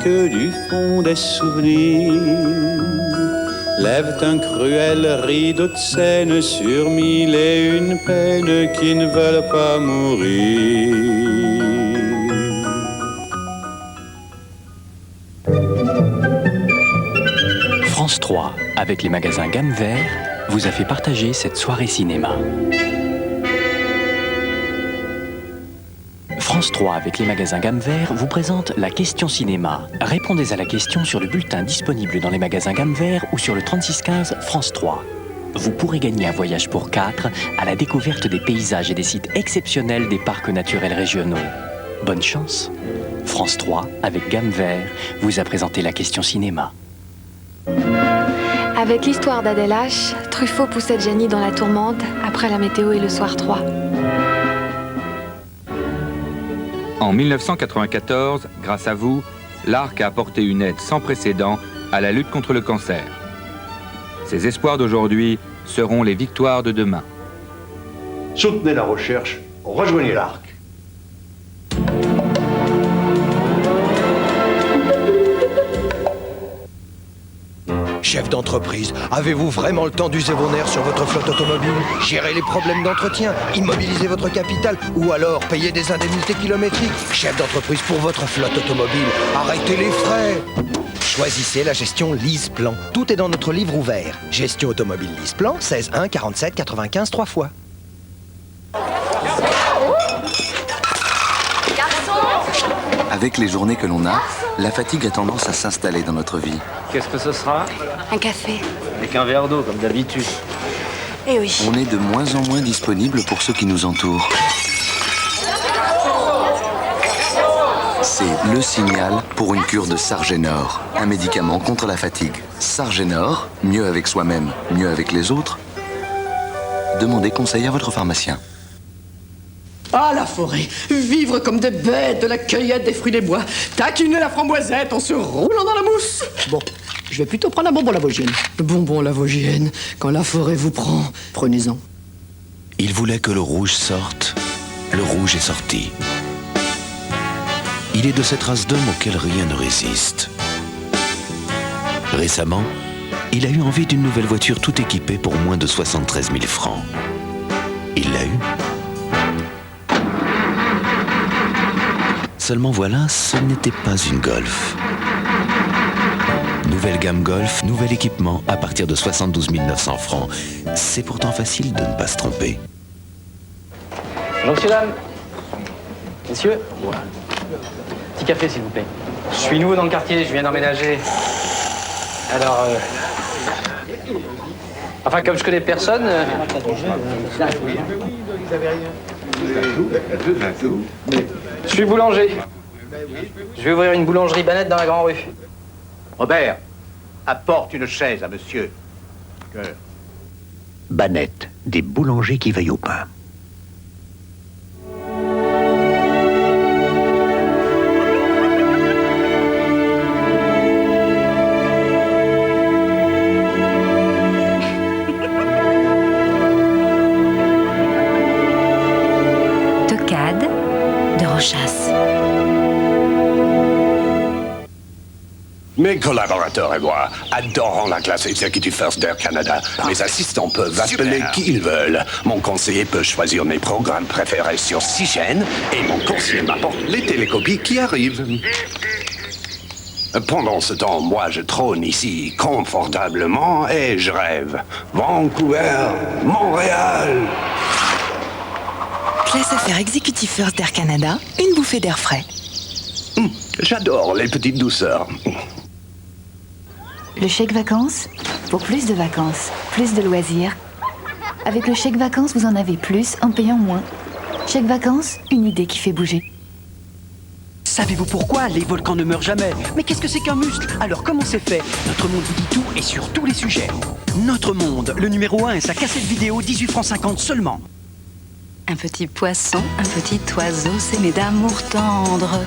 que du fond des souvenirs lèvent un cruel rideau de scène sur mille et une peines qui ne veulent pas mourir. France 3, avec les magasins Gamme Vert, vous a fait partager cette soirée cinéma. France 3, avec les magasins Gamme Vert, vous présente la question cinéma. Répondez à la question sur le bulletin disponible dans les magasins Gamme Vert ou sur le 3615 France 3. Vous pourrez gagner un voyage pour 4 à la découverte des paysages et des sites exceptionnels des parcs naturels régionaux. Bonne chance. France 3, avec Gamme Vert, vous a présenté la question cinéma. Avec l'histoire d'Adèle H, Truffaut poussait Jenny dans la tourmente après La météo et le soir 3. En 1994, grâce à vous, l'ARC a apporté une aide sans précédent à la lutte contre le cancer. Ces espoirs d'aujourd'hui seront les victoires de demain. Soutenez la recherche, rejoignez l'ARC. Chef d'entreprise, avez-vous vraiment le temps d'user vos nerfs sur votre flotte automobile? Gérer les problèmes d'entretien, immobiliser votre capital ou alors payer des indemnités kilométriques? Chef d'entreprise pour votre flotte automobile, arrêtez les frais! Choisissez la gestion LeasePlan. Tout est dans notre livre ouvert. Gestion automobile LeasePlan, 16 1 47 95 3 fois. Avec les journées que l'on a, la fatigue a tendance à s'installer dans notre vie. Qu'est-ce que ce sera? Un café. Avec un verre d'eau, comme d'habitude. Eh oui. On est de moins en moins disponible pour ceux qui nous entourent. C'est le signal pour une cure de Sargenor, un médicament contre la fatigue. Sargenor, mieux avec soi-même, mieux avec les autres. Demandez conseil à votre pharmacien. Ah, la forêt, vivre comme des bêtes de la cueillette des fruits des bois, taquiner la framboisette en se roulant dans la mousse. Bon, je vais plutôt prendre un bonbon Lavogienne. Le bonbon Lavogienne, quand la forêt vous prend, prenez-en. Il voulait que le rouge sorte. Le rouge est sorti. Il est de cette race d'hommes auquel rien ne résiste. Récemment, il a eu envie d'une nouvelle voiture tout équipée pour moins de 73 000 francs. Il l'a eu. Seulement voilà, ce n'était pas une Golf. Nouvelle gamme Golf, nouvel équipement à partir de 72 900 francs. C'est pourtant facile de ne pas se tromper. Bonjour, messieurs, dames. Messieurs, petit café, s'il vous plaît. Je suis nouveau dans le quartier, je viens d'emménager. Alors, enfin, comme je connais personne... Je suis boulanger. Je vais ouvrir une boulangerie Banette dans la Grande Rue. Robert, apporte une chaise à monsieur. Banette, des boulangers qui veillent au pain. Tocade de Rochas. Mes collaborateurs et moi adorons la classe Executive First d'Air Canada. Mes assistants peuvent appeler qui ils veulent. Mon conseiller peut choisir mes programmes préférés sur 6 chaînes et mon conseiller m'apporte les télécopies qui arrivent. Pendant ce temps, moi, je trône ici confortablement et je rêve. Vancouver, Montréal. Classe affaires Executive First d'Air Canada, une bouffée d'air frais. J'adore les petites douceurs. Le chèque vacances, pour plus de vacances, plus de loisirs. Avec le chèque vacances, vous en avez plus en payant moins. Chèque vacances, une idée qui fait bouger. Savez-vous pourquoi les volcans ne meurent jamais? Mais qu'est-ce que c'est qu'un muscle? Alors comment c'est fait? Notre Monde vous dit tout et sur tous les sujets. Notre Monde, le numéro 1 et sa cassette vidéo, 18 francs 50 seulement. Un petit poisson, un petit oiseau, c'est né d'amour tendre.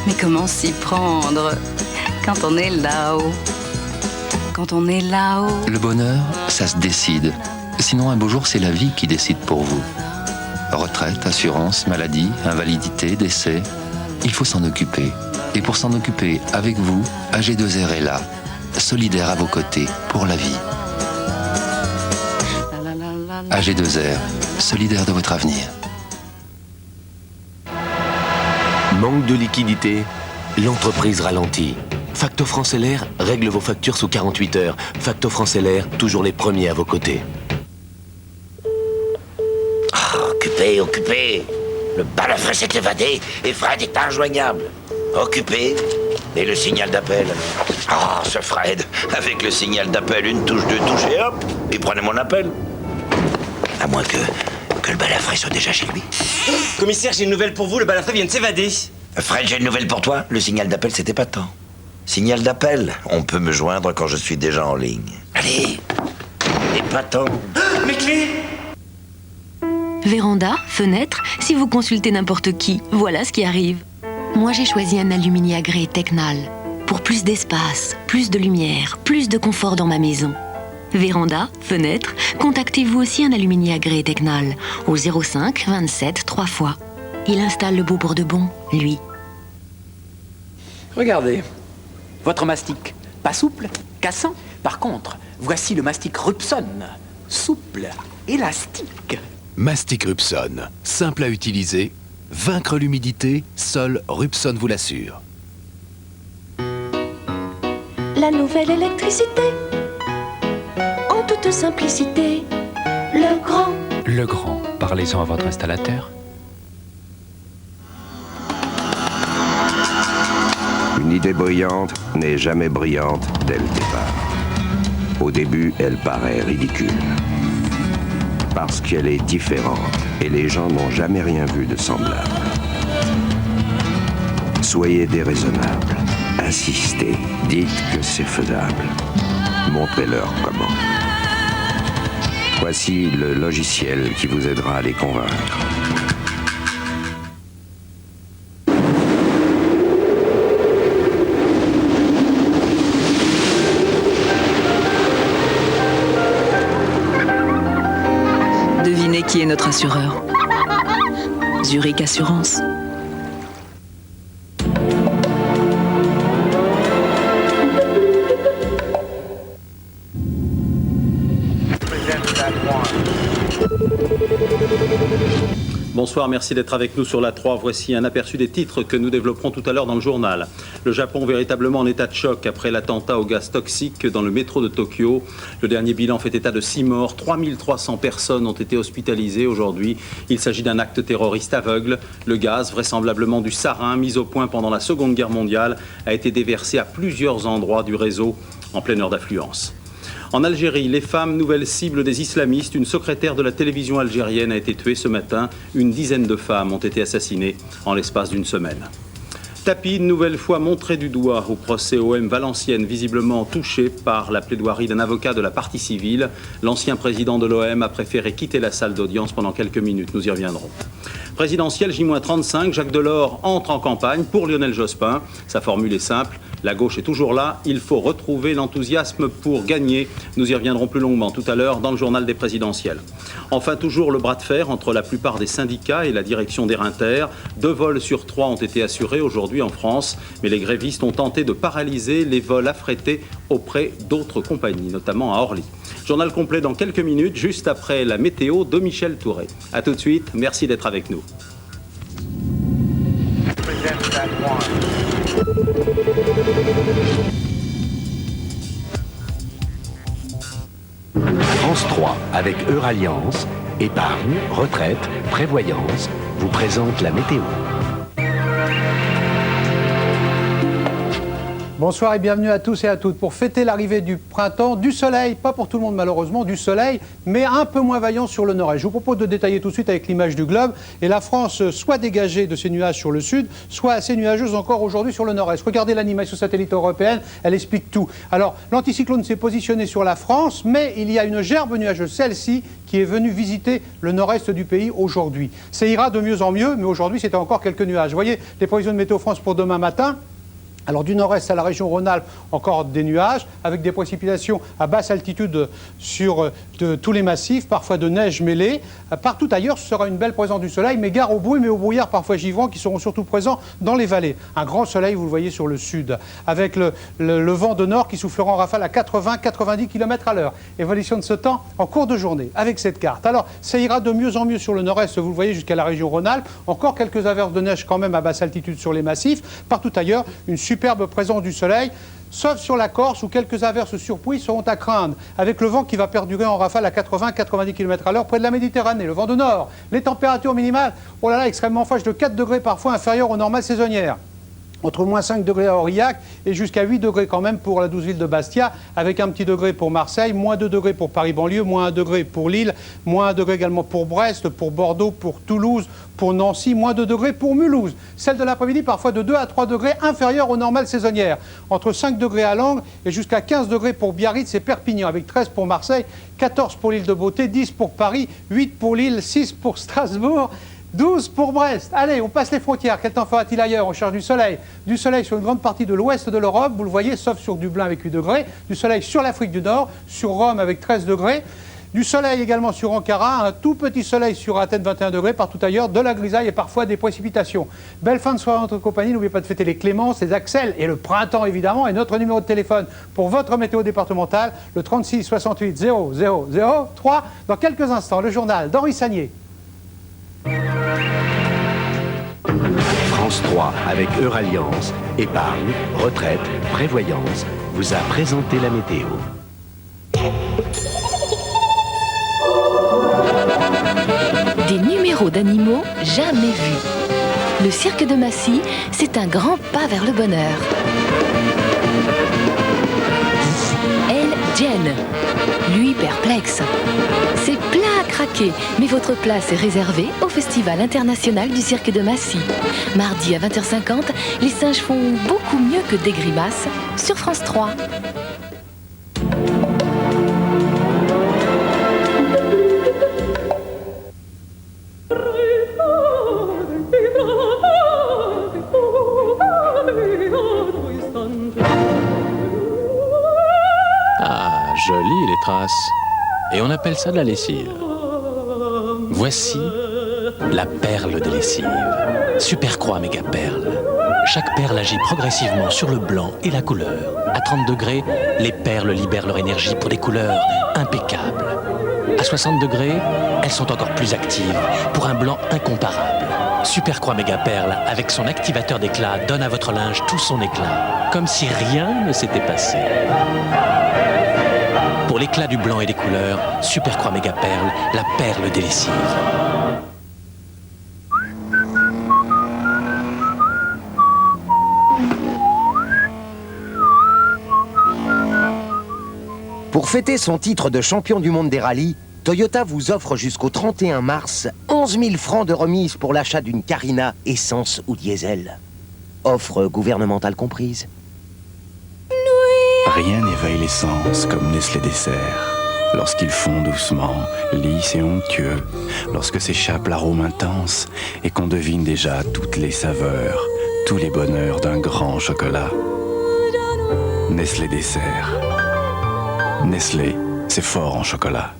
Mais comment s'y prendre quand on est là-haut? Quand on est là-haut. Le bonheur, ça se décide. Sinon, un beau jour, c'est la vie qui décide pour vous. Retraite, assurance, maladie, invalidité, décès. Il faut s'en occuper. Et pour s'en occuper avec vous, AG2R est là, solidaire à vos côtés pour la vie. AG2R, solidaire de votre avenir. Manque de liquidité, l'entreprise ralentit. Facto France LR règle vos factures sous 48 heures. Facto France LR, toujours les premiers à vos côtés. Occupé, occupé. Le balafré s'est évadé et Fred est injoignable. Occupé. Et le signal d'appel. Ah, ce Fred, avec le signal d'appel, une touche, deux touches et hop, il prenait mon appel. À moins que le balafré soit déjà chez lui. Commissaire, j'ai une nouvelle pour vous, le balafré vient de s'évader. Fred, j'ai une nouvelle pour toi. Le signal d'appel, c'était pas tant. Signal d'appel, on peut me joindre quand je suis déjà en ligne. Allez, et pas tant. Mes clés! Véranda, fenêtre, si vous consultez n'importe qui, voilà ce qui arrive. Moi, j'ai choisi un alumini agré Tecnal. Pour plus d'espace, plus de lumière, plus de confort dans ma maison. Véranda, fenêtre, contactez-vous aussi un alumini agré Tecnal au 05 27 3 fois. Il installe le beau pour de bon, lui. Regardez, votre mastic, pas souple, cassant. Par contre, voici le mastic Rupson, souple, élastique. Mastic Rupson, simple à utiliser, vaincre l'humidité, seul Rupson vous l'assure. La nouvelle électricité, en toute simplicité, le grand. Le grand, parlez-en à votre installateur. Une idée brillante n'est jamais brillante dès le départ. Au début, elle paraît ridicule. Parce qu'elle est différente et les gens n'ont jamais rien vu de semblable. Soyez déraisonnables, insistez, dites que c'est faisable. Montrez-leur comment. Voici le logiciel qui vous aidera à les convaincre. Devinez qui est notre assureur. Zurich Assurance. Bonsoir, merci d'être avec nous sur la 3. Voici un aperçu des titres que nous développerons tout à l'heure dans le journal. Le Japon véritablement en état de choc après l'attentat au gaz toxique dans le métro de Tokyo. Le dernier bilan fait état de 6 morts. 3300 personnes ont été hospitalisées aujourd'hui. Il s'agit d'un acte terroriste aveugle. Le gaz, vraisemblablement du sarin, mis au point pendant la Seconde Guerre mondiale, a été déversé à plusieurs endroits du réseau en pleine heure d'affluence. En Algérie, les femmes, nouvelles cibles des islamistes. Une secrétaire de la télévision algérienne a été tuée ce matin. Une dizaine de femmes ont été assassinées en l'espace d'une semaine. Tapie, une nouvelle fois montré du doigt au procès OM Valenciennes, visiblement touché par la plaidoirie d'un avocat de la partie civile. L'ancien président de l'OM a préféré quitter la salle d'audience pendant quelques minutes. Nous y reviendrons. Présidentielle J-35, Jacques Delors entre en campagne pour Lionel Jospin. Sa formule est simple, la gauche est toujours là, il faut retrouver l'enthousiasme pour gagner. Nous y reviendrons plus longuement tout à l'heure dans le journal des présidentielles. Enfin, toujours le bras de fer entre la plupart des syndicats et la direction d'Erinter. 2 vols sur 3 ont été assurés aujourd'hui en France, mais les grévistes ont tenté de paralyser les vols affrétés auprès d'autres compagnies, notamment à Orly. Journal complet dans quelques minutes, juste après la météo de Michel Touré. A tout de suite, merci d'être avec nous. France 3, avec Euralliance, épargne, retraite, prévoyance, vous présente la météo. Bonsoir et bienvenue à tous et à toutes. Pour fêter l'arrivée du printemps, du soleil, pas pour tout le monde malheureusement, du soleil, mais un peu moins vaillant sur le nord-est. Je vous propose de détailler tout de suite avec l'image du globe. Et la France soit dégagée de ces nuages sur le sud, soit assez nuageuse encore aujourd'hui sur le nord-est. Regardez l'animation satellite européenne, elle explique tout. Alors, l'anticyclone s'est positionné sur la France, mais il y a une gerbe nuageuse, celle-ci, qui est venue visiter le nord-est du pays aujourd'hui. Ça ira de mieux en mieux, mais aujourd'hui, c'était encore quelques nuages. Vous voyez les prévisions de Météo France pour demain matin. Alors du nord-est à la région Rhône-Alpes, encore des nuages, avec des précipitations à basse altitude sur tous les massifs, parfois de neige mêlée. Partout ailleurs, ce sera une belle présence du soleil, mais gare au bruit, mais au brouillard parfois givrant, qui seront surtout présents dans les vallées. Un grand soleil, vous le voyez sur le sud, avec le vent de nord qui soufflera en rafale à 80-90 km à l'heure. Évolution de ce temps en cours de journée, avec cette carte. Alors, ça ira de mieux en mieux sur le nord-est, vous le voyez, jusqu'à la région Rhône-Alpes. Encore quelques averses de neige quand même à basse altitude sur les massifs. Partout ailleurs, une superbe présence du soleil, sauf sur la Corse où quelques averses surpluies seront à craindre, avec le vent qui va perdurer en rafale à 80-90 km à l'heure près de la Méditerranée, le vent de nord. Les températures minimales, oh là là, extrêmement fraîches, de 4 degrés parfois inférieures aux normales saisonnières. Entre moins 5 degrés à Aurillac et jusqu'à 8 degrés quand même pour la douce ville de Bastia, avec un petit degré pour Marseille, moins 2 degrés pour Paris-Banlieue, moins 1 degré pour Lille, moins 1 degré également pour Brest, pour Bordeaux, pour Toulouse, pour Nancy, moins 2 degrés pour Mulhouse. Celle de l'après-midi parfois de 2 à 3 degrés inférieure aux normales saisonnières. Entre 5 degrés à Langres et jusqu'à 15 degrés pour Biarritz et Perpignan, avec 13 pour Marseille, 14 pour l'île de Beauté, 10 pour Paris, 8 pour Lille, 6 pour Strasbourg, 12 pour Brest. Allez, on passe les frontières. Quel temps fera-t-il ailleurs? On cherche du soleil. Du soleil sur une grande partie de l'ouest de l'Europe, vous le voyez, sauf sur Dublin avec 8 degrés. Du soleil sur l'Afrique du Nord, sur Rome avec 13 degrés. Du soleil également sur Ankara, un tout petit soleil sur Athènes, 21 degrés. Partout ailleurs, de la grisaille et parfois des précipitations. Belle fin de soirée en notre compagnie. N'oubliez pas de fêter les Clémences, les Axel et le printemps évidemment. Et notre numéro de téléphone pour votre météo départementale, le 36 68 0003. Dans quelques instants, le journal d'Henri Sagnier. France 3 avec Euralliance, épargne, retraite, prévoyance, vous a présenté la météo. Des numéros d'animaux jamais vus. Le cirque de Massy, c'est un grand pas vers le bonheur. Elle, Jen, lui perplexe. C'est plein à craquer, mais votre place est réservée au Festival international du cirque de Massy. Mardi à 20h50, les singes font beaucoup mieux que des grimaces sur France 3. Ah, joli les traces. Et on appelle ça de la lessive. Voici la perle de lessive. Super Croix méga perle. Chaque perle agit progressivement sur le blanc et la couleur. À 30 degrés, les perles libèrent leur énergie pour des couleurs impeccables. À 60 degrés, elles sont encore plus actives pour un blanc incomparable. Super Croix méga perle, avec son activateur d'éclat, donne à votre linge tout son éclat. Comme si rien ne s'était passé. Pour l'éclat du blanc et des couleurs, Super Croix méga perle, la perle des lessives. Pour fêter son titre de champion du monde des rallyes, Toyota vous offre jusqu'au 31 mars 11 000 francs de remise pour l'achat d'une Carina essence ou diesel. Offre gouvernementale comprise. Rien n'éveille les sens comme Nestlé Dessert. Lorsqu'ils fond doucement, lisses et onctueux, lorsque s'échappe l'arôme intense et qu'on devine déjà toutes les saveurs, tous les bonheurs d'un grand chocolat. Nestlé Dessert. Nestlé, c'est fort en chocolat.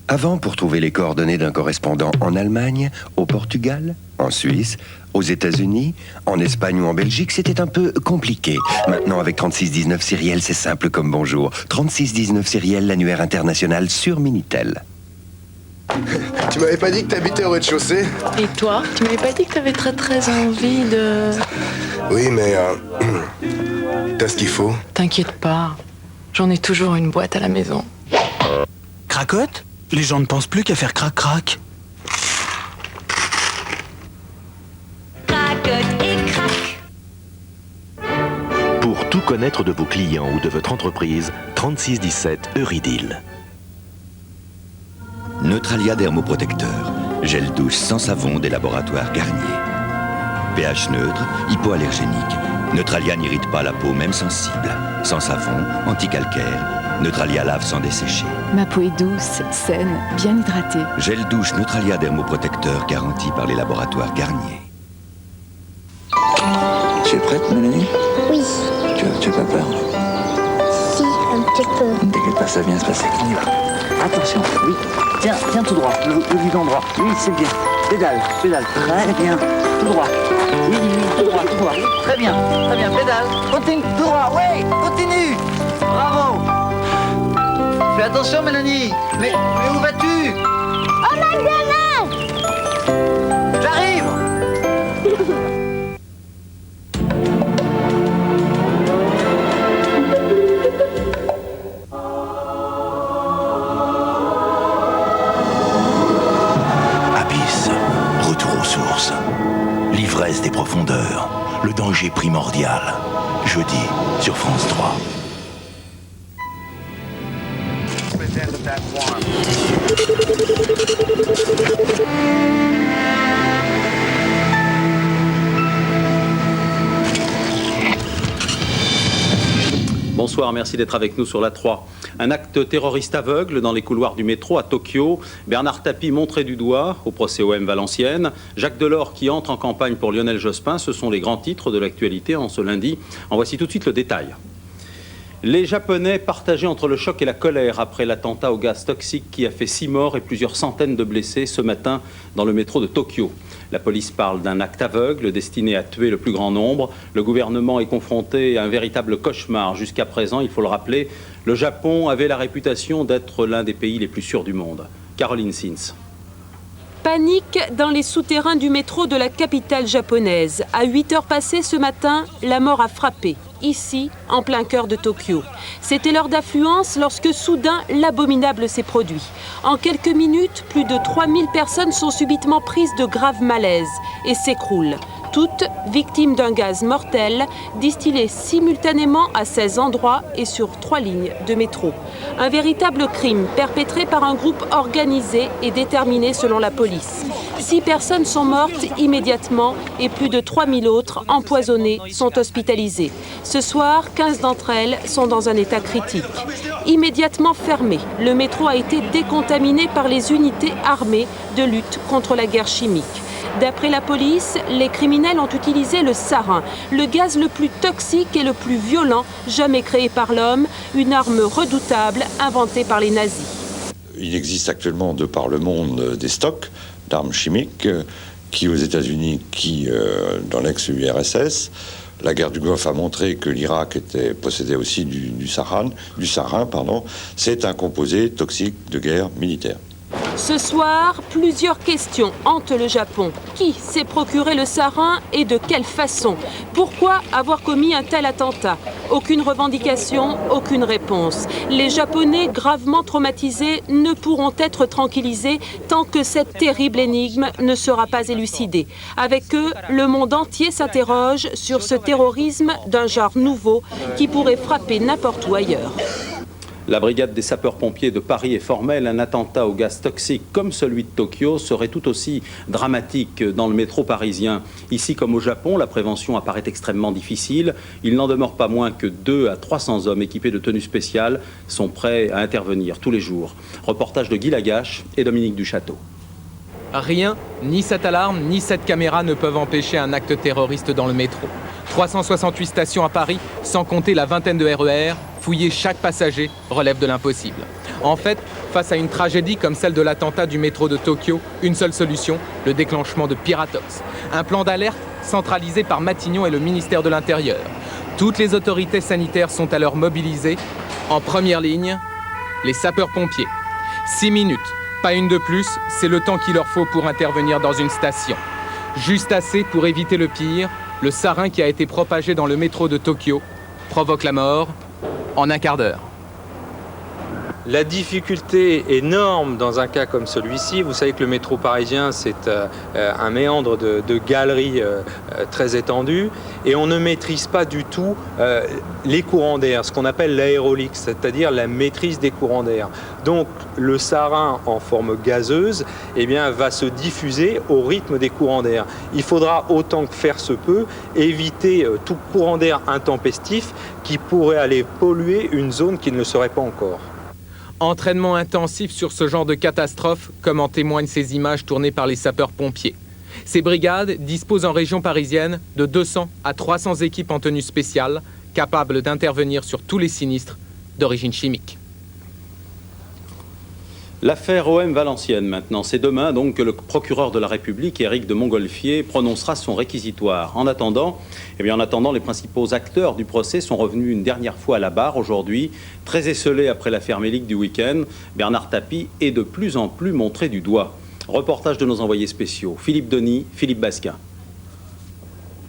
Avant, pour trouver les coordonnées d'un correspondant en Allemagne, au Portugal, en Suisse, aux États-Unis, en Espagne ou en Belgique, c'était un peu compliqué. Maintenant, avec 3619 Syriel, c'est simple comme bonjour. 3619 Syriel, l'annuaire international sur Minitel. Tu m'avais pas dit que t'habitais au rez-de-chaussée? Et toi, tu m'avais pas dit que t'avais très envie de... Oui, mais... t'as ce qu'il faut. T'inquiète pas, j'en ai toujours une boîte à la maison. Cracotte? Les gens ne pensent plus qu'à faire crac-crac. Cracotte et crac. Pour tout connaître de vos clients ou de votre entreprise, 3617 Euridil. Neutralia Dermoprotecteur. Gel douche sans savon des laboratoires Garnier. pH neutre, hypoallergénique. Neutralia n'irrite pas la peau même sensible. Sans savon, anticalcaire. Neutralia lave sans dessécher. Ma peau est douce, saine, bien hydratée. Gel douche Neutralia Dermoprotecteur garanti par les laboratoires Garnier. Tu es prête, Mélanie? Oui. Tu as pas peur? Si, un petit peu. Ne t'inquiète pas, ça va bien se passer. On y va. Attention, oui. Tiens tout droit, le guidon droit. Oui, c'est bien. Pédale. Très bien. Tout droit. Oui, tout droit. Très bien, pédale. Continue, tout droit, oui, continue. Bravo. Fais attention, Mélanie. Mais où vas-tu? Oh, McDonald's! J'arrive. Abysse, retour aux sources. L'ivresse des profondeurs, le danger primordial. Jeudi sur France 3. Bonsoir, merci d'être avec nous sur la 3. Un acte terroriste aveugle dans les couloirs du métro à Tokyo. Bernard Tapie montré du doigt au procès OM Valenciennes. Jacques Delors qui entre en campagne pour Lionel Jospin. Ce sont les grands titres de l'actualité en ce lundi. En voici tout de suite le détail. Les Japonais partagés entre le choc et la colère après l'attentat au gaz toxique qui a fait 6 morts et plusieurs centaines de blessés ce matin dans le métro de Tokyo. La police parle d'un acte aveugle destiné à tuer le plus grand nombre. Le gouvernement est confronté à un véritable cauchemar. Jusqu'à présent, il faut le rappeler, le Japon avait la réputation d'être l'un des pays les plus sûrs du monde. Caroline Sins. Panique dans les souterrains du métro de la capitale japonaise. À 8h passées ce matin, la mort a frappé. Ici, en plein cœur de Tokyo. C'était l'heure d'affluence lorsque soudain l'abominable s'est produit. En quelques minutes, plus de 3000 personnes sont subitement prises de graves malaises et s'écroulent. Toutes victimes d'un gaz mortel distillé simultanément à 16 endroits et sur 3 lignes de métro. Un véritable crime perpétré par un groupe organisé et déterminé selon la police. 6 personnes sont mortes immédiatement et plus de 3000 autres empoisonnées sont hospitalisées. Ce soir, 15 d'entre elles sont dans un état critique. Immédiatement fermé, le métro a été décontaminé par les unités armées de lutte contre la guerre chimique. D'après la police, les criminels ont utilisé le sarin, le gaz le plus toxique et le plus violent jamais créé par l'homme, une arme redoutable inventée par les nazis. Il existe actuellement de par le monde des stocks d'armes chimiques qui aux États-Unis, qui dans l'ex-URSS. La guerre du Golfe a montré que l'Irak possédait aussi du sarin. C'est un composé toxique de guerre militaire. Ce soir, plusieurs questions hantent le Japon. Qui s'est procuré le sarin et de quelle façon? Pourquoi avoir commis un tel attentat? Aucune revendication, aucune réponse. Les Japonais gravement traumatisés ne pourront être tranquillisés tant que cette terrible énigme ne sera pas élucidée. Avec eux, le monde entier s'interroge sur ce terrorisme d'un genre nouveau qui pourrait frapper n'importe où ailleurs. La brigade des sapeurs-pompiers de Paris est formelle. Un attentat au gaz toxique comme celui de Tokyo serait tout aussi dramatique dans le métro parisien. Ici comme au Japon, la prévention apparaît extrêmement difficile. Il n'en demeure pas moins que 200 à 300 hommes équipés de tenues spéciales sont prêts à intervenir tous les jours. Reportage de Guy Lagache et Dominique Duchâteau. Rien, ni cette alarme, ni cette caméra ne peuvent empêcher un acte terroriste dans le métro. 368 stations à Paris, sans compter la vingtaine de RER, fouiller chaque passager relève de l'impossible. En fait, face à une tragédie comme celle de l'attentat du métro de Tokyo, une seule solution, le déclenchement de Piratox. Un plan d'alerte centralisé par Matignon et le ministère de l'Intérieur. Toutes les autorités sanitaires sont alors mobilisées. En première ligne, les sapeurs-pompiers. 6 minutes, pas une de plus, c'est le temps qu'il leur faut pour intervenir dans une station. Juste assez pour éviter le pire, le sarin qui a été propagé dans le métro de Tokyo provoque la mort en un quart d'heure. La difficulté énorme dans un cas comme celui-ci, vous savez que le métro parisien, c'est un méandre de galeries très étendu et on ne maîtrise pas du tout les courants d'air, ce qu'on appelle l'aérolique, c'est-à-dire la maîtrise des courants d'air. Donc le sarin en forme gazeuse va se diffuser au rythme des courants d'air. Il faudra autant que faire se peut éviter tout courant d'air intempestif qui pourrait aller polluer une zone qui ne le serait pas encore. Entraînement intensif sur ce genre de catastrophe, comme en témoignent ces images tournées par les sapeurs-pompiers. Ces brigades disposent en région parisienne de 200 à 300 équipes en tenue spéciale, capables d'intervenir sur tous les sinistres d'origine chimique. L'affaire OM Valenciennes maintenant. C'est demain donc que le procureur de la République, Éric de Montgolfier, prononcera son réquisitoire. En attendant, les principaux acteurs du procès sont revenus une dernière fois à la barre aujourd'hui. Très esseulé après l'affaire Mélic du week-end, Bernard Tapie est de plus en plus montré du doigt. Reportage de nos envoyés spéciaux, Philippe Denis, Philippe Basquin.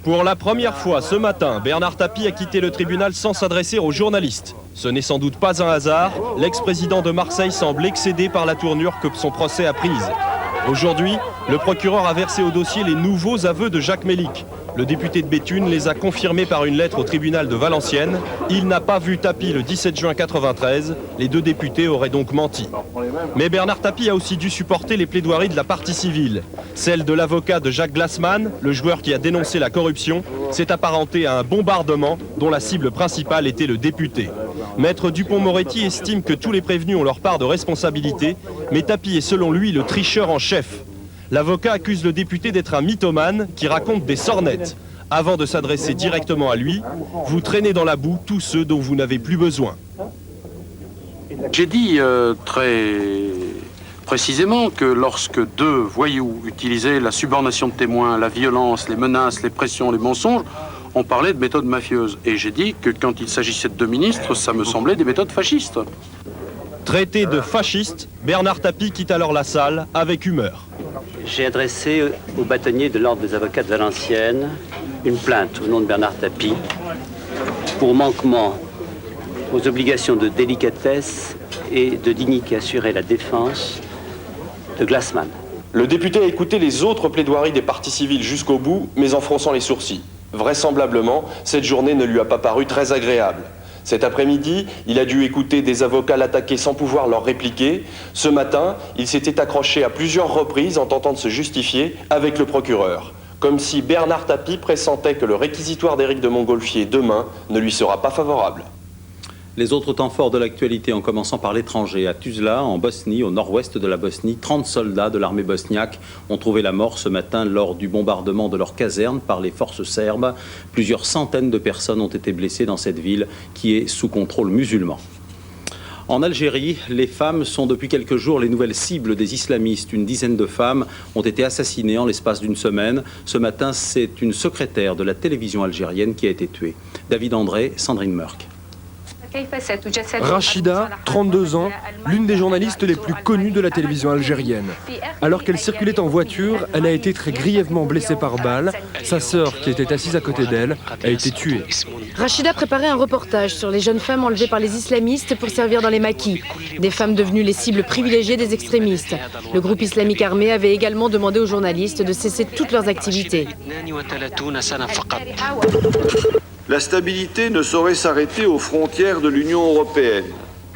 Pour la première fois ce matin, Bernard Tapie a quitté le tribunal sans s'adresser aux journalistes. Ce n'est sans doute pas un hasard, l'ex-président de Marseille semble excédé par la tournure que son procès a prise. Aujourd'hui, le procureur a versé au dossier les nouveaux aveux de Jacques Mélic. Le député de Béthune les a confirmés par une lettre au tribunal de Valenciennes. Il n'a pas vu Tapie le 17 juin 1993. Les deux députés auraient donc menti. Mais Bernard Tapie a aussi dû supporter les plaidoiries de la partie civile. Celle de l'avocat de Jacques Glassman, le joueur qui a dénoncé la corruption, s'est apparenté à un bombardement dont la cible principale était le député. Maître Dupond-Moretti estime que tous les prévenus ont leur part de responsabilité, mais Tapie est selon lui le tricheur en chef. L'avocat accuse le député d'être un mythomane qui raconte des sornettes. Avant de s'adresser directement à lui, vous traînez dans la boue tous ceux dont vous n'avez plus besoin. J'ai dit très précisément que lorsque deux voyous utilisaient la subornation de témoins, la violence, les menaces, les pressions, les mensonges, on parlait de méthodes mafieuses. Et j'ai dit que quand il s'agissait de deux ministres, ça me semblait des méthodes fascistes. Traité de fasciste, Bernard Tapie quitte alors la salle avec humeur. J'ai adressé au bâtonnier de l'Ordre des avocats de Valenciennes une plainte au nom de Bernard Tapie pour manquement aux obligations de délicatesse et de dignité assurée la défense de Glassman. Le député a écouté les autres plaidoiries des parties civiles jusqu'au bout, mais en fronçant les sourcils. Vraisemblablement, cette journée ne lui a pas paru très agréable. Cet après-midi, il a dû écouter des avocats l'attaquer sans pouvoir leur répliquer. Ce matin, il s'était accroché à plusieurs reprises en tentant de se justifier avec le procureur. Comme si Bernard Tapie pressentait que le réquisitoire d'Éric de Montgolfier demain ne lui sera pas favorable. Les autres temps forts de l'actualité, en commençant par l'étranger. À Tuzla, en Bosnie, au nord-ouest de la Bosnie, 30 soldats de l'armée bosniaque ont trouvé la mort ce matin lors du bombardement de leur caserne par les forces serbes. Plusieurs centaines de personnes ont été blessées dans cette ville qui est sous contrôle musulman. En Algérie, les femmes sont depuis quelques jours les nouvelles cibles des islamistes. Une dizaine de femmes ont été assassinées en l'espace d'une semaine. Ce matin, c'est une secrétaire de la télévision algérienne qui a été tuée. David André, Sandrine Meurck. Rachida, 32 ans, l'une des journalistes les plus connues de la télévision algérienne. Alors qu'elle circulait en voiture, elle a été très grièvement blessée par balle. Sa sœur, qui était assise à côté d'elle, a été tuée. Rachida préparait un reportage sur les jeunes femmes enlevées par les islamistes pour servir dans les maquis. Des femmes devenues les cibles privilégiées des extrémistes. Le groupe islamique armé avait également demandé aux journalistes de cesser toutes leurs activités. La stabilité ne saurait s'arrêter aux frontières de l'Union européenne.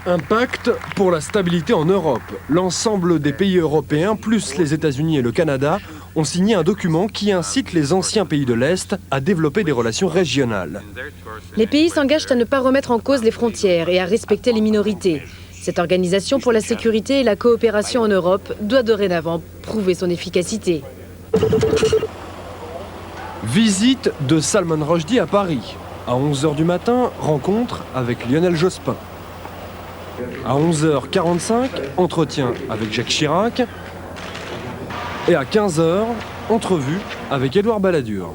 Un pacte pour la stabilité en Europe. L'ensemble des pays européens, plus les États-Unis et le Canada, ont signé un document qui incite les anciens pays de l'Est à développer des relations régionales. Les pays s'engagent à ne pas remettre en cause les frontières et à respecter les minorités. Cette organisation pour la sécurité et la coopération en Europe doit dorénavant prouver son efficacité. Visite de Salman Rushdie à Paris. À 11h du matin, rencontre avec Lionel Jospin. À 11h45, entretien avec Jacques Chirac. Et à 15h, entrevue avec Édouard Balladur.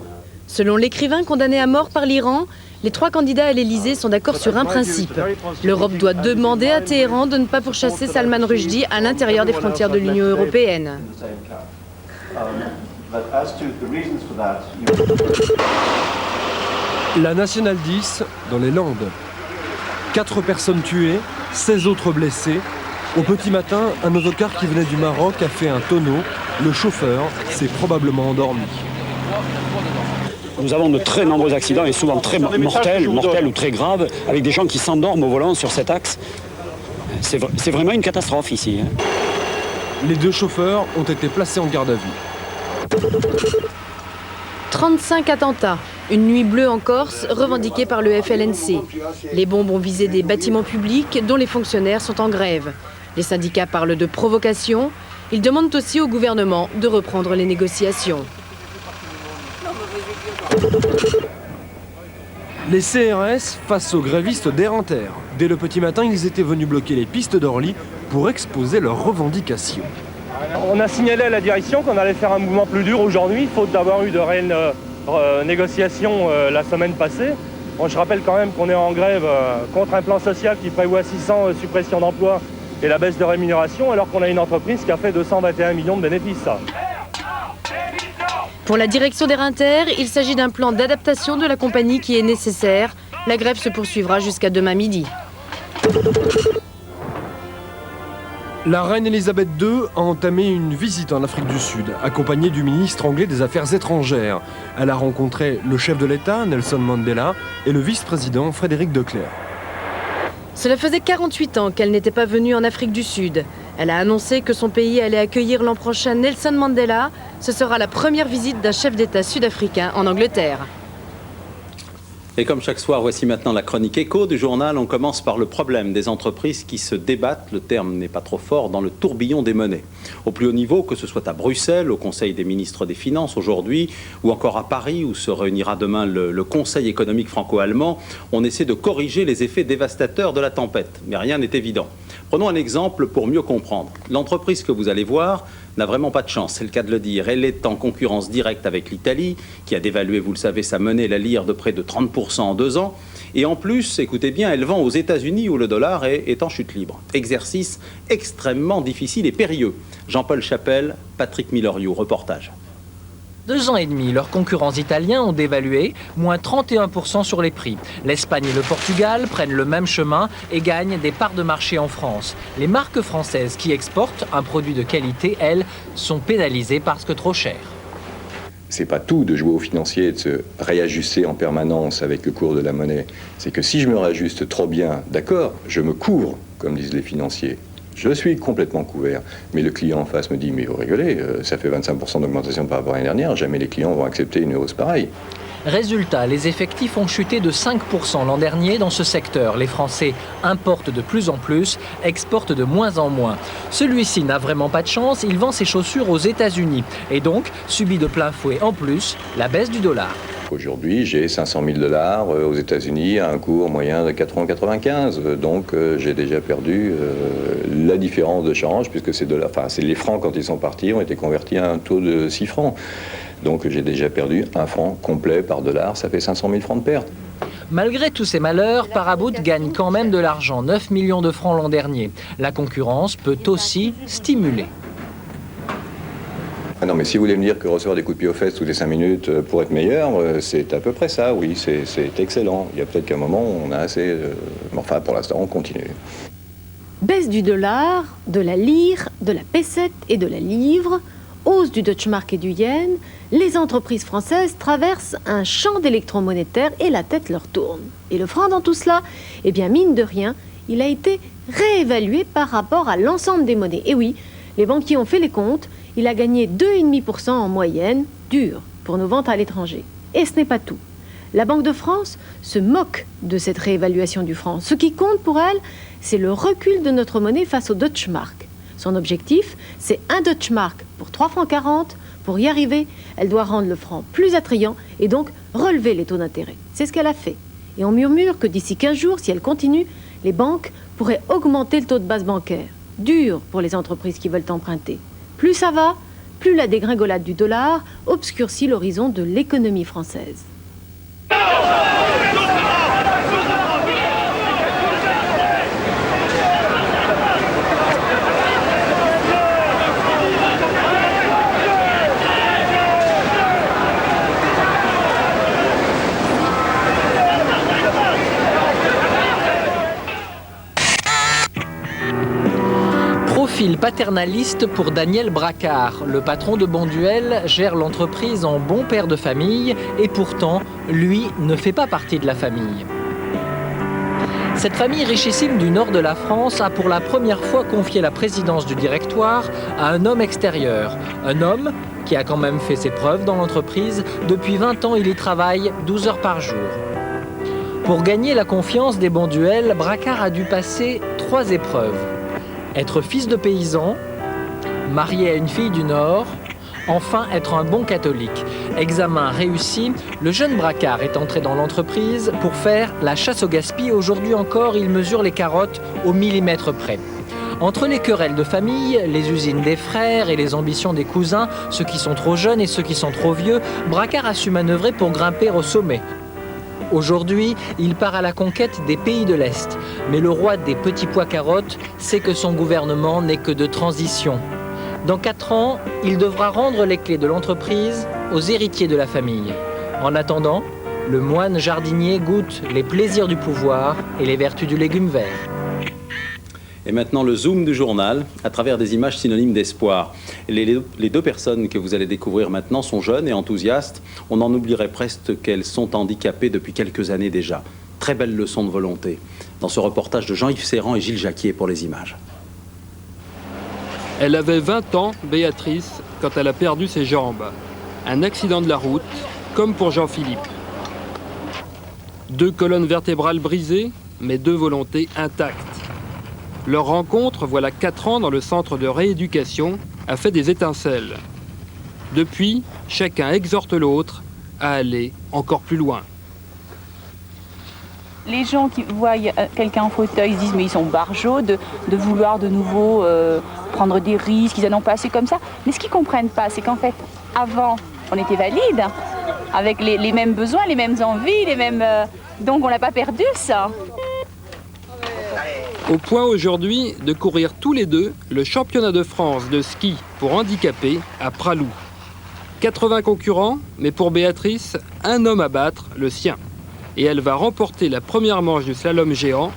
Selon l'écrivain condamné à mort par l'Iran, les trois candidats à l'Élysée sont d'accord sur un principe. L'Europe doit demander à Téhéran de ne pas pourchasser Salman Rushdie à l'intérieur des frontières de l'Union européenne. La Nationale 10 dans les Landes. 4 personnes tuées, 16 autres blessées. Au petit matin, un autocar qui venait du Maroc a fait un tonneau. Le chauffeur s'est probablement endormi. Nous avons de très nombreux accidents et souvent très mortels ou très graves, avec des gens qui s'endorment au volant sur cet axe. C'est vraiment une catastrophe ici. Les 2 chauffeurs ont été placés en garde à vue. 35 attentats, une nuit bleue en Corse, revendiquée par le FLNC. Les bombes ont visé des bâtiments publics dont les fonctionnaires sont en grève. Les syndicats parlent de provocation. Ils demandent aussi au gouvernement de reprendre les négociations. Les CRS face aux grévistes d'Air Inter. Dès le petit matin, ils étaient venus bloquer les pistes d'Orly pour exposer leurs revendications. On a signalé à la direction qu'on allait faire un mouvement plus dur aujourd'hui, faute d'avoir eu de réelles négociations la semaine passée. Bon, je rappelle quand même qu'on est en grève contre un plan social qui prévoit 600 suppressions d'emplois et la baisse de rémunération, alors qu'on a une entreprise qui a fait 221 millions de bénéfices. Pour la direction d'Air Inter, il s'agit d'un plan d'adaptation de la compagnie qui est nécessaire. La grève se poursuivra jusqu'à demain midi. La reine Elisabeth II a entamé une visite en Afrique du Sud, accompagnée du ministre anglais des Affaires étrangères. Elle a rencontré le chef de l'État, Nelson Mandela, et le vice-président, Frédéric de Clercq. Cela faisait 48 ans qu'elle n'était pas venue en Afrique du Sud. Elle a annoncé que son pays allait accueillir l'an prochain Nelson Mandela. Ce sera la première visite d'un chef d'État sud-africain en Angleterre. Et comme chaque soir, voici maintenant la chronique écho du journal. On commence par le problème des entreprises qui se débattent, le terme n'est pas trop fort, dans le tourbillon des monnaies. Au plus haut niveau, que ce soit à Bruxelles, au Conseil des ministres des Finances aujourd'hui, ou encore à Paris, où se réunira demain le Conseil économique franco-allemand, on essaie de corriger les effets dévastateurs de la tempête. Mais rien n'est évident. Prenons un exemple pour mieux comprendre. L'entreprise que vous allez voir n'a vraiment pas de chance, c'est le cas de le dire. Elle est en concurrence directe avec l'Italie, qui a dévalué, vous le savez, sa monnaie, la lire, de près de 30% en 2 ans. Et en plus, écoutez bien, elle vend aux États-Unis où le dollar est en chute libre. Exercice extrêmement difficile et périlleux. Jean-Paul Chapelle, Patrick Milleriou, reportage. 2 ans et demi, leurs concurrents italiens ont dévalué, moins 31% sur les prix. L'Espagne et le Portugal prennent le même chemin et gagnent des parts de marché en France. Les marques françaises qui exportent un produit de qualité, elles, sont pénalisées parce que trop cher. C'est pas tout de jouer au financier et de se réajuster en permanence avec le cours de la monnaie. C'est que si je me réajuste trop bien, d'accord, je me couvre, comme disent les financiers. Je suis complètement couvert. Mais le client en face me dit « Mais vous rigolez, ça fait 25% d'augmentation par rapport à l'année dernière, jamais les clients vont accepter une hausse pareille. » Résultat, les effectifs ont chuté de 5% l'an dernier dans ce secteur. Les Français importent de plus en plus, exportent de moins en moins. Celui-ci n'a vraiment pas de chance, il vend ses chaussures aux États-Unis et donc subit de plein fouet en plus la baisse du dollar. Aujourd'hui, j'ai 500 000 $ aux États-Unis à un cours moyen de 4,95 €. Donc, j'ai déjà perdu la différence de change, puisque c'est les francs, quand ils sont partis, ont été convertis à un taux de 6 francs. Donc, j'ai déjà perdu 1 franc complet par dollar. Ça fait 500 000 francs de perte. Malgré tous ces malheurs, Paraboot gagne quand même de l'argent, 9 millions de francs l'an dernier. La concurrence peut aussi stimuler. Ah non, mais si vous voulez me dire que recevoir des coups de pied aux fesses toutes les 5 minutes pour être meilleur, c'est à peu près ça, oui, c'est excellent. Il y a peut-être qu'à un moment, on a assez... Enfin, pour l'instant, on continue. Baisse du dollar, de la lire, de la pesette et de la livre, hausse du Deutschmark et du yen, les entreprises françaises traversent un champ d'électromonétaire et la tête leur tourne. Et le franc dans tout cela, eh bien, mine de rien, il a été réévalué par rapport à l'ensemble des monnaies. Et oui, les banquiers ont fait les comptes. Il a gagné 2,5% en moyenne, dur, pour nos ventes à l'étranger. Et ce n'est pas tout. La Banque de France se moque de cette réévaluation du franc. Ce qui compte pour elle, c'est le recul de notre monnaie face au Deutschmark. Son objectif, c'est un Deutschmark pour 3,40 francs. Pour y arriver, elle doit rendre le franc plus attrayant et donc relever les taux d'intérêt. C'est ce qu'elle a fait. Et on murmure que d'ici 15 jours, si elle continue, les banques pourraient augmenter le taux de base bancaire. Dur pour les entreprises qui veulent emprunter. Plus ça va, plus la dégringolade du dollar obscurcit l'horizon de l'économie française. Profil paternaliste pour Daniel Bracard. Le patron de Bonduelle gère l'entreprise en bon père de famille et pourtant, lui ne fait pas partie de la famille. Cette famille richissime du nord de la France a pour la première fois confié la présidence du directoire à un homme extérieur. Un homme qui a quand même fait ses preuves dans l'entreprise. Depuis 20 ans, il y travaille 12 heures par jour. Pour gagner la confiance des Bonduelle, Bracard a dû passer 3 épreuves. Être fils de paysan, marié à une fille du Nord, Enfin, être un bon catholique. Examen réussi, le jeune Bracard est entré dans l'entreprise pour faire la chasse au gaspillage. Aujourd'hui encore, il mesure les carottes au millimètre près. Entre les querelles de famille, les usines des frères et les ambitions des cousins, ceux qui sont trop jeunes et ceux qui sont trop vieux, Bracard a su manœuvrer pour grimper au sommet. Aujourd'hui, il part à la conquête des pays de l'Est. Mais le roi des petits pois carottes sait que son gouvernement n'est que de transition. Dans 4 ans, il devra rendre les clés de l'entreprise aux héritiers de la famille. En attendant, le moine jardinier goûte les plaisirs du pouvoir et les vertus du légume vert. Et maintenant le zoom du journal à travers des images synonymes d'espoir. Les deux personnes que vous allez découvrir maintenant sont jeunes et enthousiastes. On en oublierait presque qu'elles sont handicapées depuis quelques années déjà. Très belle leçon de volonté. Dans ce reportage de Jean-Yves Serrand et Gilles Jacquier pour les images. Elle avait 20 ans, Béatrice, quand elle a perdu ses jambes. Un accident de la route, comme pour Jean-Philippe. 2 colonnes vertébrales brisées, mais 2 volontés intactes. Leur rencontre, voilà 4 ans dans le centre de rééducation, a fait des étincelles. Depuis, chacun exhorte l'autre à aller encore plus loin. Les gens qui voient quelqu'un en fauteuil, ils se disent mais ils sont barjots de vouloir de nouveau prendre des risques, ils en ont pas assez comme ça. Mais ce qu'ils comprennent pas, c'est qu'en fait, avant, on était valide, avec les mêmes besoins, les mêmes envies, donc on n'a pas perdu ça. Au point aujourd'hui de courir tous les deux le championnat de France de ski pour handicapés à Pralou. 80 concurrents, mais pour Béatrice, un homme à battre, le sien. Et elle va remporter la première manche du slalom géant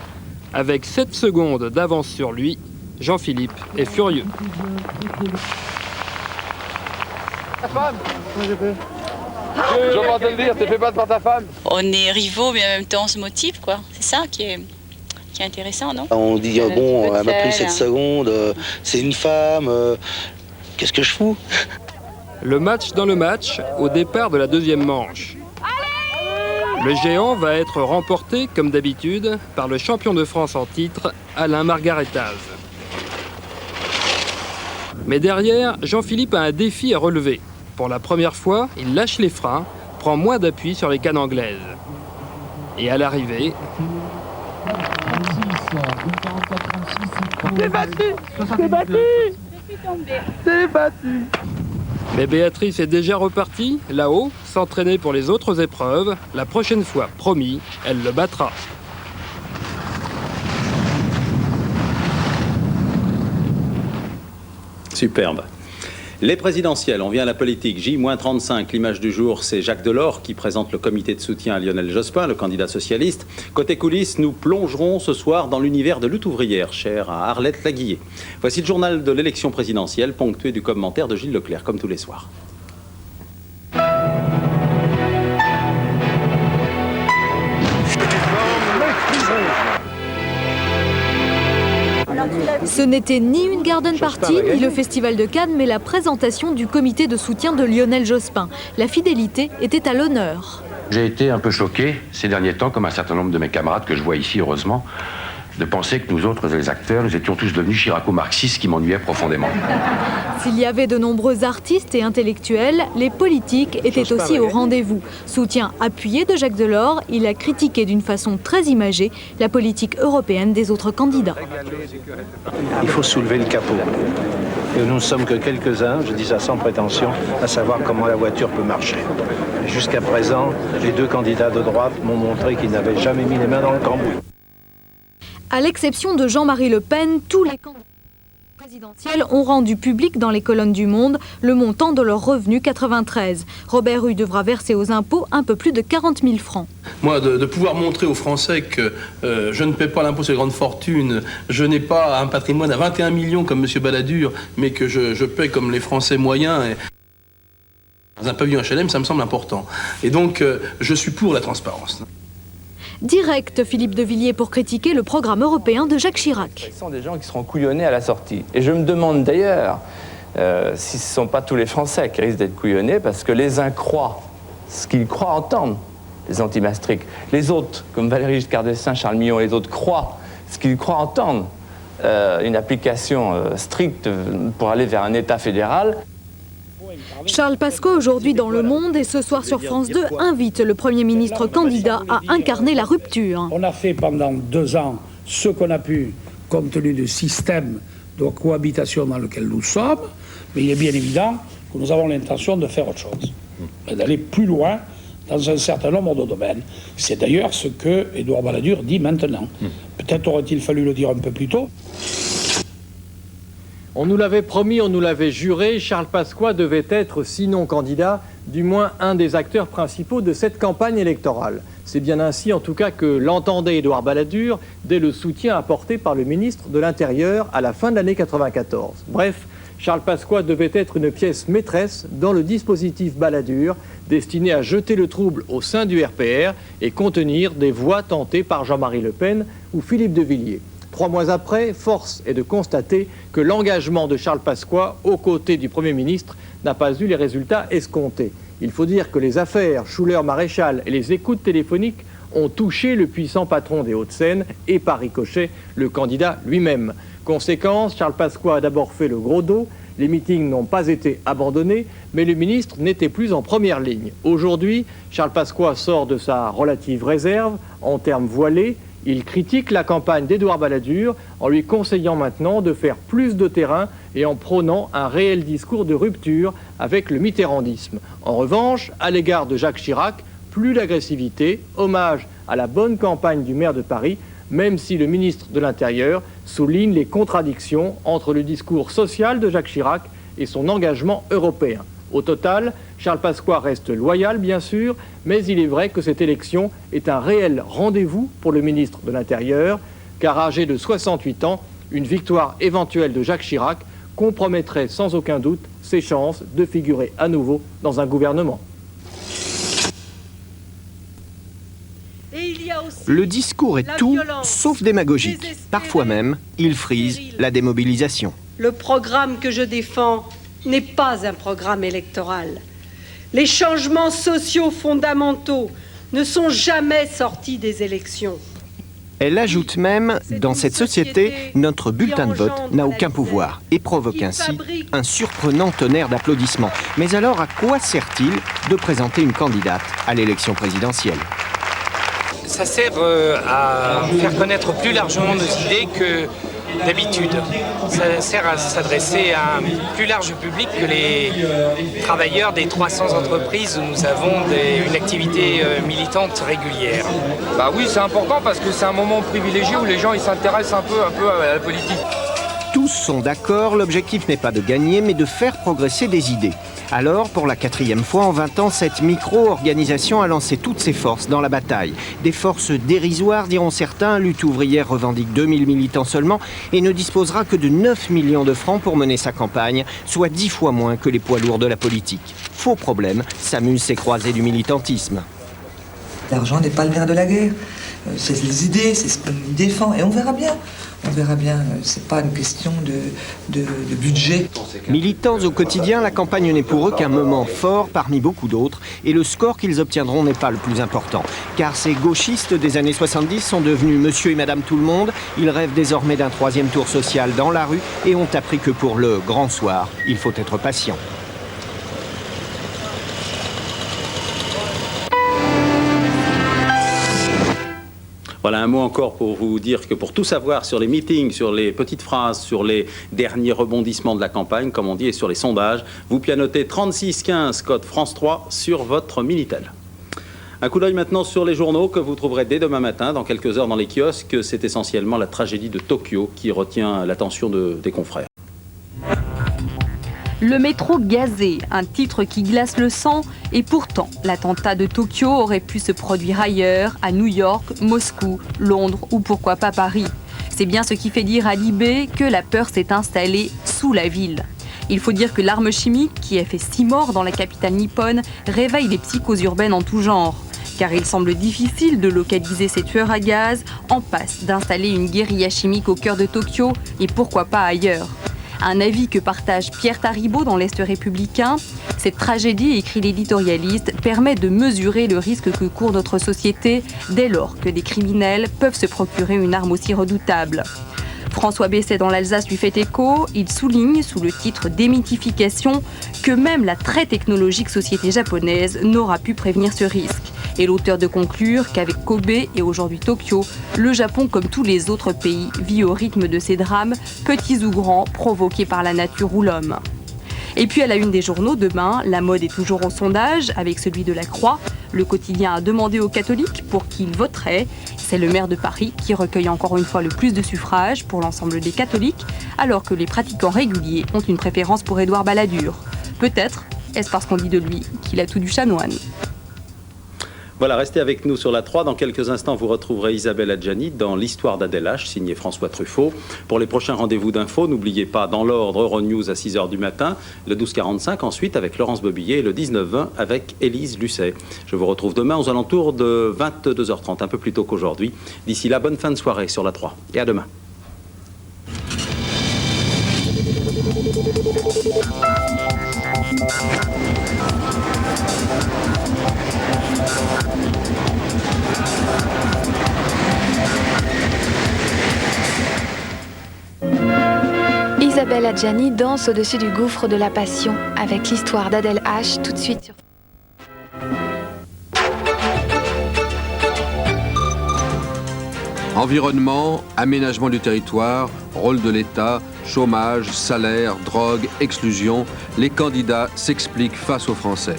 avec 7 secondes d'avance sur lui. Jean-Philippe est furieux. Ta femme, je vais pas te le dire, t'es fait battre par ta femme. On est rivaux, mais en même temps on se motive, quoi. C'est ça qui est intéressant, non? On dit, bon, elle m'a pris 7 secondes, c'est une femme, qu'est-ce que je fous? Le match dans le match, au départ de la deuxième manche. Le géant va être remporté, comme d'habitude, par le champion de France en titre, Alain Margaretaz. Mais derrière, Jean-Philippe a un défi à relever. Pour la première fois, il lâche les freins, prend moins d'appui sur les cannes anglaises. Et à l'arrivée... T'es battu! T'es battu! T'es battu! Mais Béatrice est déjà repartie, là-haut, s'entraîner pour les autres épreuves. La prochaine fois, promis, elle le battra. Superbe. Les présidentielles, on vient à la politique. J-35, l'image du jour, c'est Jacques Delors qui présente le comité de soutien à Lionel Jospin, le candidat socialiste. Côté coulisses, nous plongerons ce soir dans l'univers de lutte ouvrière, cher à Arlette Laguillet. Voici le journal de l'élection présidentielle, ponctué du commentaire de Gilles Leclerc, comme tous les soirs. Ce n'était ni une garden party, ni le festival de Cannes, mais la présentation du comité de soutien de Lionel Jospin. La fidélité était à l'honneur. J'ai été un peu choqué ces derniers temps, comme un certain nombre de mes camarades que je vois ici, heureusement, de penser que nous autres, les acteurs, nous étions tous devenus chiraco-marxistes, qui m'ennuyait profondément. S'il y avait de nombreux artistes et intellectuels, les politiques étaient aussi au rendez-vous. Soutien appuyé de Jacques Delors, il a critiqué d'une façon très imagée la politique européenne des autres candidats. Il faut soulever le capot. Et nous ne sommes que quelques-uns, je dis ça sans prétention, à savoir comment la voiture peut marcher. Jusqu'à présent, les 2 candidats de droite m'ont montré qu'ils n'avaient jamais mis les mains dans le cambouis. À l'exception de Jean-Marie Le Pen, tous les candidats présidentiels ont rendu public dans les colonnes du Monde le montant de leur revenu 93. Robert Hue devra verser aux impôts un peu plus de 40 000 francs. Moi, de pouvoir montrer aux Français que je ne paie pas l'impôt sur les grandes fortunes, je n'ai pas un patrimoine à 21 millions comme M. Balladur, mais que je paie comme les Français moyens. Dans un pavillon HLM, ça me semble important. Et donc, je suis pour la transparence. Direct, Philippe de Villiers, pour critiquer le programme européen de Jacques Chirac. Ce sont des gens qui seront couillonnés à la sortie. Et je me demande d'ailleurs si ce ne sont pas tous les Français qui risquent d'être couillonnés, parce que les uns croient ce qu'ils croient entendre, les anti-Maastricht. Les autres, comme Valéry Giscard d'Estaing, Charles Millon et les autres, croient ce qu'ils croient entendre, une application stricte pour aller vers un État fédéral. Charles Pasqua, aujourd'hui dans Le Monde et ce soir sur France 2, invite le Premier ministre candidat à incarner la rupture. On a fait pendant 2 ans ce qu'on a pu, compte tenu du système de cohabitation dans lequel nous sommes, mais il est bien évident que nous avons l'intention de faire autre chose, d'aller plus loin dans un certain nombre de domaines. C'est d'ailleurs ce que Édouard Balladur dit maintenant. Peut-être aurait-il fallu le dire un peu plus tôt. On nous l'avait promis, on nous l'avait juré, Charles Pasqua devait être, sinon candidat, du moins un des acteurs principaux de cette campagne électorale. C'est bien ainsi, en tout cas, que l'entendait Édouard Balladur dès le soutien apporté par le ministre de l'Intérieur à la fin de l'année 1994. Bref, Charles Pasqua devait être une pièce maîtresse dans le dispositif Balladur, destiné à jeter le trouble au sein du RPR et contenir des voix tentées par Jean-Marie Le Pen ou Philippe de Villiers. 3 mois après, force est de constater que l'engagement de Charles Pasqua aux côtés du Premier ministre n'a pas eu les résultats escomptés. Il faut dire que les affaires Schuller-Maréchal et les écoutes téléphoniques ont touché le puissant patron des Hauts-de-Seine et par ricochet le candidat lui-même. Conséquence, Charles Pasqua a d'abord fait le gros dos, les meetings n'ont pas été abandonnés, mais le ministre n'était plus en première ligne. Aujourd'hui, Charles Pasqua sort de sa relative réserve en termes voilés. Il critique la campagne d'Édouard Balladur en lui conseillant maintenant de faire plus de terrain et en prônant un réel discours de rupture avec le mitterrandisme. En revanche, à l'égard de Jacques Chirac, plus d'agressivité, hommage à la bonne campagne du maire de Paris, même si le ministre de l'Intérieur souligne les contradictions entre le discours social de Jacques Chirac et son engagement européen. Au total, Charles Pasqua reste loyal, bien sûr, mais il est vrai que cette élection est un réel rendez-vous pour le ministre de l'Intérieur, car âgé de 68 ans, une victoire éventuelle de Jacques Chirac compromettrait sans aucun doute ses chances de figurer à nouveau dans un gouvernement. Le discours est tout sauf démagogique. Parfois même, il frise la démobilisation. Le programme que je défends n'est pas un programme électoral. Les changements sociaux fondamentaux ne sont jamais sortis des élections. Elle ajoute même, dans cette société, notre bulletin de vote n'a aucun pouvoir et provoque ainsi un surprenant tonnerre d'applaudissements. Mais alors, à quoi sert-il de présenter une candidate à l'élection présidentielle ? Ça sert à faire connaître plus largement nos idées que d'habitude. Ça sert à s'adresser à un plus large public que les travailleurs des 300 entreprises où nous avons une activité militante régulière. Bah oui, c'est important parce que c'est un moment privilégié où les gens ils s'intéressent un peu à la politique. Tous sont d'accord, l'objectif n'est pas de gagner, mais de faire progresser des idées. Alors, pour la 4e fois en 20 ans, cette micro-organisation a lancé toutes ses forces dans la bataille. Des forces dérisoires, diront certains. Lutte ouvrière revendique 2000 militants seulement et ne disposera que de 9 millions de francs pour mener sa campagne, soit 10 fois moins que les poids lourds de la politique. Faux problème, s'amusent ces croisés du militantisme. L'argent n'est pas le nerf de la guerre. C'est les idées, c'est ce qu'on défend. Et on verra bien. On verra bien. C'est pas une question de budget. Militants au quotidien, la campagne n'est pour eux qu'un moment fort parmi beaucoup d'autres. Et le score qu'ils obtiendront n'est pas le plus important. Car ces gauchistes des années 70 sont devenus monsieur et madame tout le monde. Ils rêvent désormais d'un 3e tour social dans la rue et ont appris que pour le grand soir, il faut être patient. Voilà un mot encore pour vous dire que pour tout savoir sur les meetings, sur les petites phrases, sur les derniers rebondissements de la campagne, comme on dit, et sur les sondages, vous pianotez 3615 code France 3 sur votre Minitel. Un coup d'œil maintenant sur les journaux que vous trouverez dès demain matin, dans quelques heures dans les kiosques. C'est essentiellement la tragédie de Tokyo qui retient l'attention des confrères. Le métro gazé, un titre qui glace le sang, et pourtant l'attentat de Tokyo aurait pu se produire ailleurs, à New York, Moscou, Londres ou pourquoi pas Paris. C'est bien ce qui fait dire à Libé que la peur s'est installée sous la ville. Il faut dire que l'arme chimique, qui a fait 6 morts dans la capitale nippone, réveille les psychoses urbaines en tout genre. Car il semble difficile de localiser ces tueurs à gaz, en passe d'installer une guérilla chimique au cœur de Tokyo, et pourquoi pas ailleurs. Un avis que partage Pierre Taribaud dans l'Est républicain. Cette tragédie, écrit l'éditorialiste, permet de mesurer le risque que court notre société dès lors que des criminels peuvent se procurer une arme aussi redoutable. François Besset dans l'Alsace lui fait écho. Il souligne, sous le titre Démythification, que même la très technologique société japonaise n'aura pu prévenir ce risque. Et l'auteur de conclure qu'avec Kobe et aujourd'hui Tokyo, le Japon, comme tous les autres pays, vit au rythme de ces drames, petits ou grands, provoqués par la nature ou l'homme. Et puis à la une des journaux, demain, la mode est toujours au sondage, avec celui de la Croix. Le quotidien a demandé aux catholiques pour qui ils voteraient. C'est le maire de Paris qui recueille encore une fois le plus de suffrages pour l'ensemble des catholiques, alors que les pratiquants réguliers ont une préférence pour Édouard Balladur. Peut-être est-ce parce qu'on dit de lui qu'il a tout du chanoine. Voilà, restez avec nous sur la 3. Dans quelques instants, vous retrouverez Isabelle Adjani dans l'histoire d'Adèle H, signé François Truffaut. Pour les prochains rendez-vous d'infos, n'oubliez pas, dans l'ordre, Euronews à 6h du matin, le 12h45 ensuite avec Laurence Bobillet et le 19h20 avec Élise Lucet. Je vous retrouve demain aux alentours de 22h30, un peu plus tôt qu'aujourd'hui. D'ici là, bonne fin de soirée sur la 3 et à demain. Isabelle Adjani danse au-dessus du gouffre de la passion avec l'histoire d'Adèle H tout de suite sur... Environnement, aménagement du territoire, rôle de l'État, chômage, salaire, drogue, exclusion, les candidats s'expliquent face aux Français.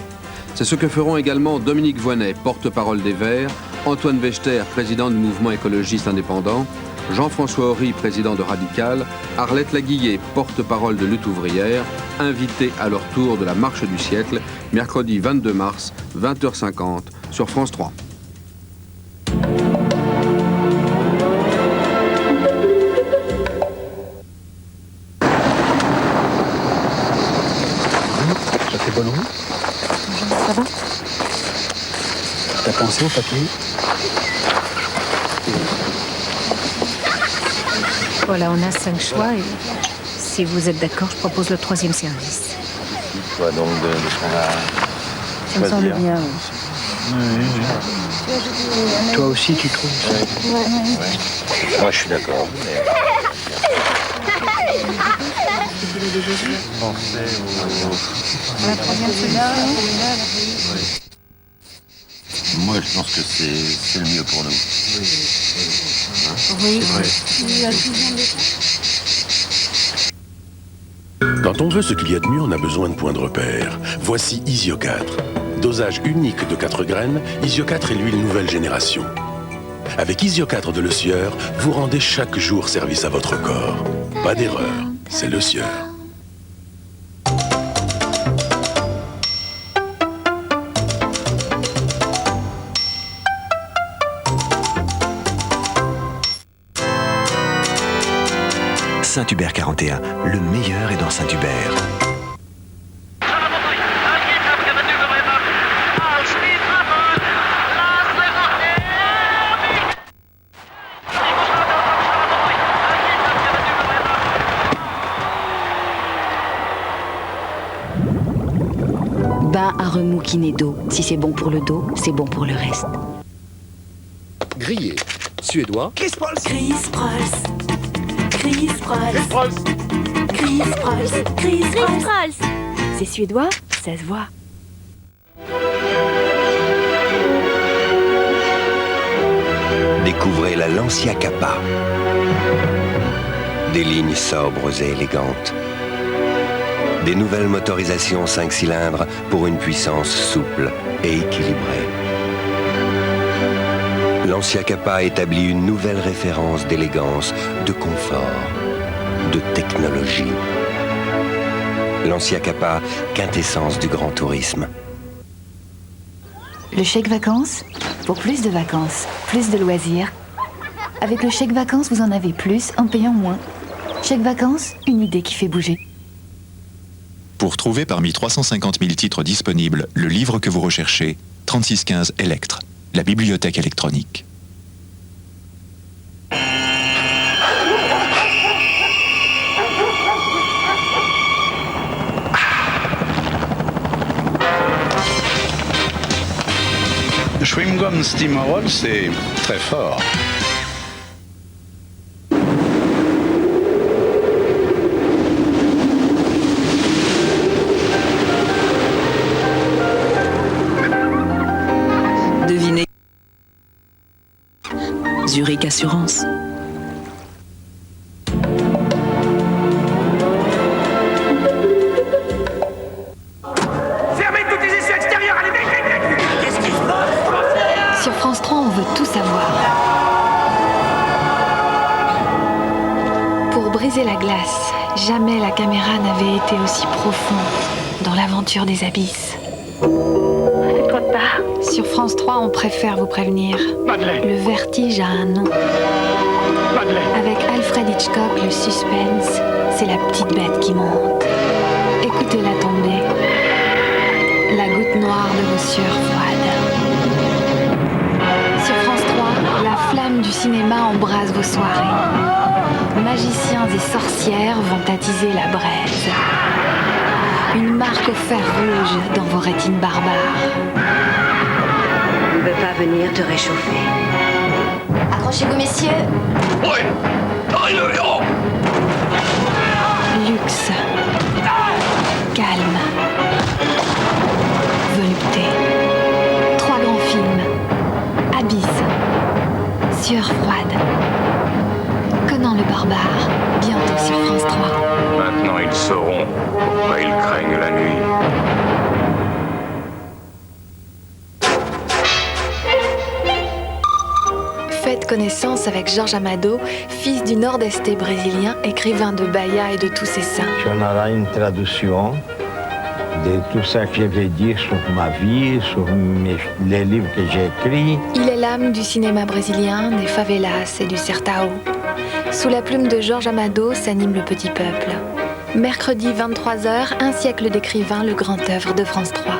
C'est ce que feront également Dominique Voynet, porte-parole des Verts, Antoine Wechter, président du mouvement écologiste indépendant, Jean-François Horry, président de Radical, Arlette Laguillet, porte-parole de Lutte ouvrière, invités à leur tour de la Marche du siècle, mercredi 22 mars, 20h50, sur France 3. Ça fait bonne route. Ça va? T'as pensé au papier? Voilà, on a 5 choix et si vous êtes d'accord, je propose le 3e service. Quoi donc de ce qu'on a Ça me semble bien. Toi aussi, tu trouves ça? Ouais. Moi, je suis d'accord. Moi, je pense que c'est le mieux pour nous. Oui, c'est vrai. Quand on veut ce qu'il y a de mieux, on a besoin de points de repère. Voici Isio 4. Dosage unique de 4 graines, Isio 4 est l'huile nouvelle génération. Avec Isio 4 de Le Sieur, vous rendez chaque jour service à votre corps. Pas d'erreur, c'est Le Sieur. Saint-Hubert 41, le meilleur est dans Saint-Hubert. Bain à remous Kinedo. Si c'est bon pour le dos, c'est bon pour le reste. Grillé. Suédois. Chris Prols. Chris Prols. Chris Prols. Chris Prols. Chris Prols. C'est suédois, ça se voit. Découvrez la Lancia Kappa. Des lignes sobres et élégantes. Des nouvelles motorisations 5 cylindres pour une puissance souple et équilibrée. Lancia Kappa établit une nouvelle référence d'élégance, de confort, de technologie. Lancia Kappa, quintessence du grand tourisme. Le chèque vacances, pour plus de vacances, plus de loisirs. Avec le chèque vacances, vous en avez plus en payant moins. Chèque vacances, une idée qui fait bouger. Pour trouver parmi 350 000 titres disponibles le livre que vous recherchez, 3615 Electre, la bibliothèque électronique. Le chewing-gum Steamerol, c'est très fort. Zurich Assurance. Fermez toutes les issues extérieures, allez vite. Qu'est-ce qui se passe? Sur France 3, on veut tout savoir. Pour briser la glace, jamais la caméra n'avait été aussi profonde dans l'aventure des abysses. Faites-toi pas. Sur France 3, on préfère vous prévenir. Madeleine. Le vertige a un nom. Madeleine. Avec Alfred Hitchcock, le suspense, c'est la petite bête qui monte. Écoutez-la tomber. La goutte noire de vos sueurs froides. Sur France 3, la flamme du cinéma embrase vos soirées. Magiciens et sorcières vont attiser la braise. Une marque au fer rouge dans vos rétines barbares. On ne veut pas venir te réchauffer. Accrochez-vous, messieurs. Oui, arrive le héros. Luxe. Calme. Volupté. 3 grands films. Abyss. Sueur froide. Conan le barbare. Bientôt sur France 3. Maintenant ils sauront pourquoi ils craignent la nuit. Faites connaissance avec Jorge Amado, fils du nord-estais brésilien, écrivain de Bahia et de tous ses saints. On aura une traduction de tout ça que je vais dire sur ma vie, sur les livres que j'ai écrits. Il est l'âme du cinéma brésilien, des favelas et du sertão. Sous la plume de Jorge Amado s'anime le petit peuple. Mercredi 23h, un siècle d'écrivain, le grand œuvre de France 3.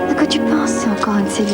À quoi tu penses? C'est encore une cellule